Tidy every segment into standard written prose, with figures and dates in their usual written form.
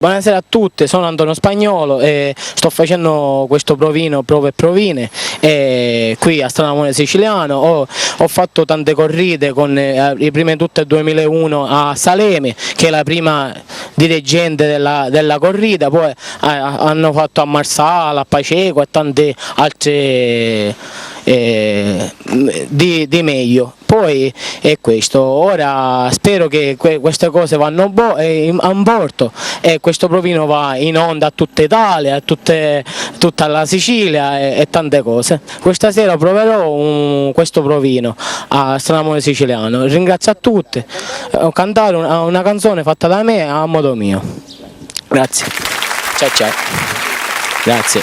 Buonasera a tutti, sono Antonio Spagnolo e sto facendo questo provino, prove e provine qui a Stranamore Siciliano. Ho fatto tante corride con le prime tutte 2001 a Salemi, che è la prima dirigente della corrida, poi hanno fatto a Marsala, a Paceco e tante altre di meglio. Poi è questo, ora spero che queste cose vanno a porto e questo provino va in onda a tutta Italia, a tutta la Sicilia e tante cose. Questa sera proverò questo provino a Stranamore Siciliano. Ringrazio a tutti, ho cantato una canzone fatta da me a modo mio. Grazie, ciao, grazie,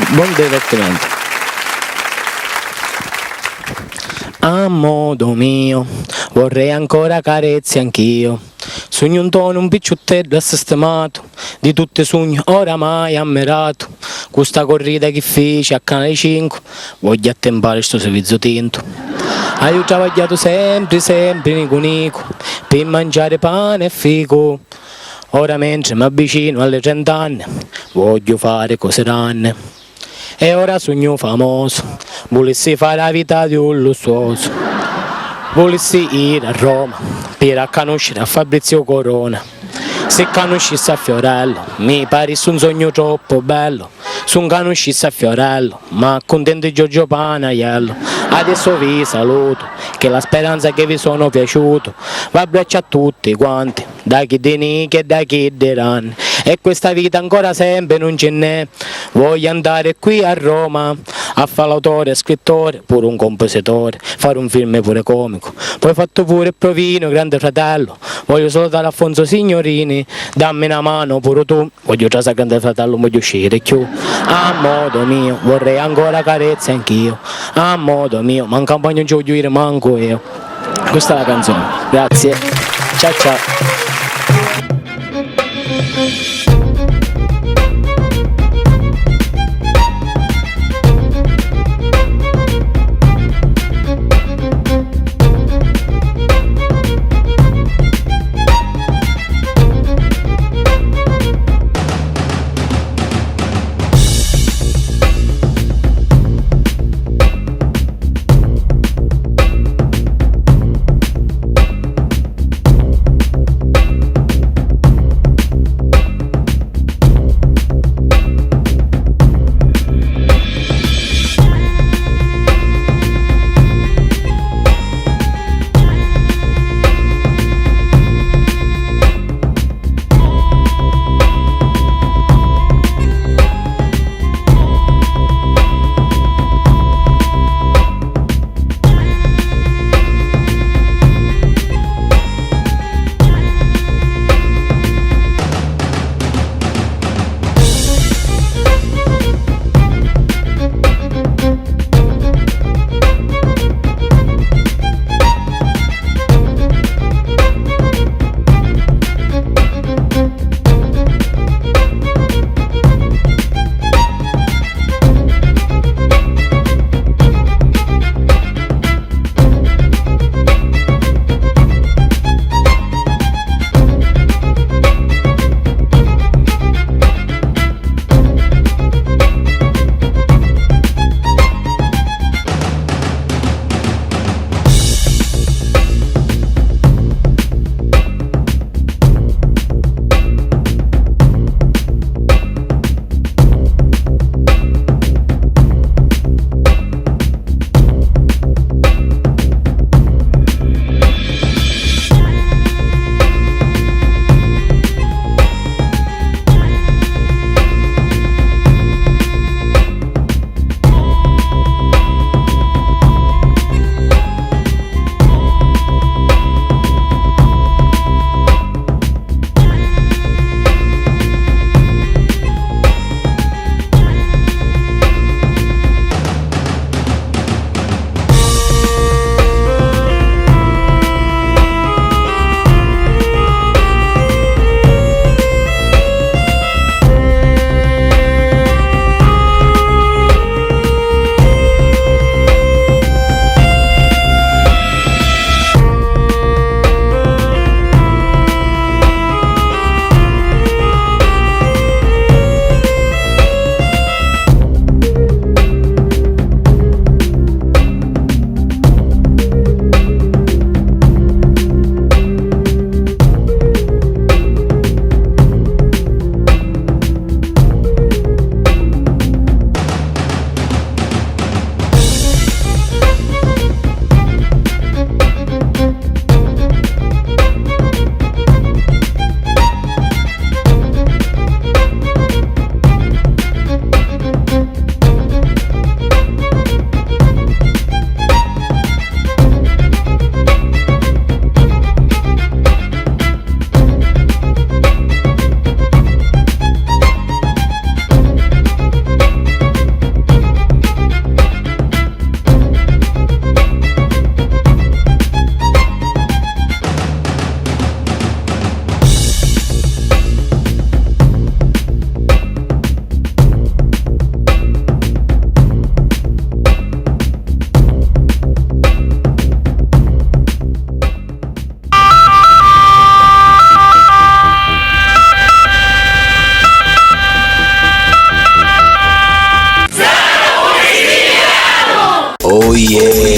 buon divertimento. A modo mio, vorrei ancora carezze anch'io, sogno un tono un picciuttello sistemato, di tutti i sogni oramai ammirato, questa corrida che fece a Canale 5, voglio attempare sto servizio tinto. Io ho travagliato sempre nico, per mangiare pane e fico, ora mentre mi avvicino alle 30 anni, voglio fare cose ranne. E ora sogno famoso, volessi fare la vita di un lussuoso, volessi ir a Roma per conoscere a Fabrizio Corona. Se conoscissi a Fiorello, mi parisse un sogno troppo bello. Se non conoscissi a Fiorello, ma contento di Giorgio Panaiello. Adesso vi saluto, che la speranza che vi sono piaciuto va abbraccio a tutti quanti, da chi di Nichi e da chi di Ranni. E questa vita ancora sempre non ce n'è, voglio andare qui a Roma a fare l'autore, scrittore, pure un compositore, fare un film pure comico. Poi ho fatto pure il provino, Grande Fratello, voglio salutare Alfonso Signorini, dammi una mano pure tu, voglio già Grande Fratello, voglio uscire più. A modo mio, vorrei ancora carezze anch'io, a modo mio, ma in campagna non ci voglio dire manco io. Questa è la canzone, grazie, ciao. yeah.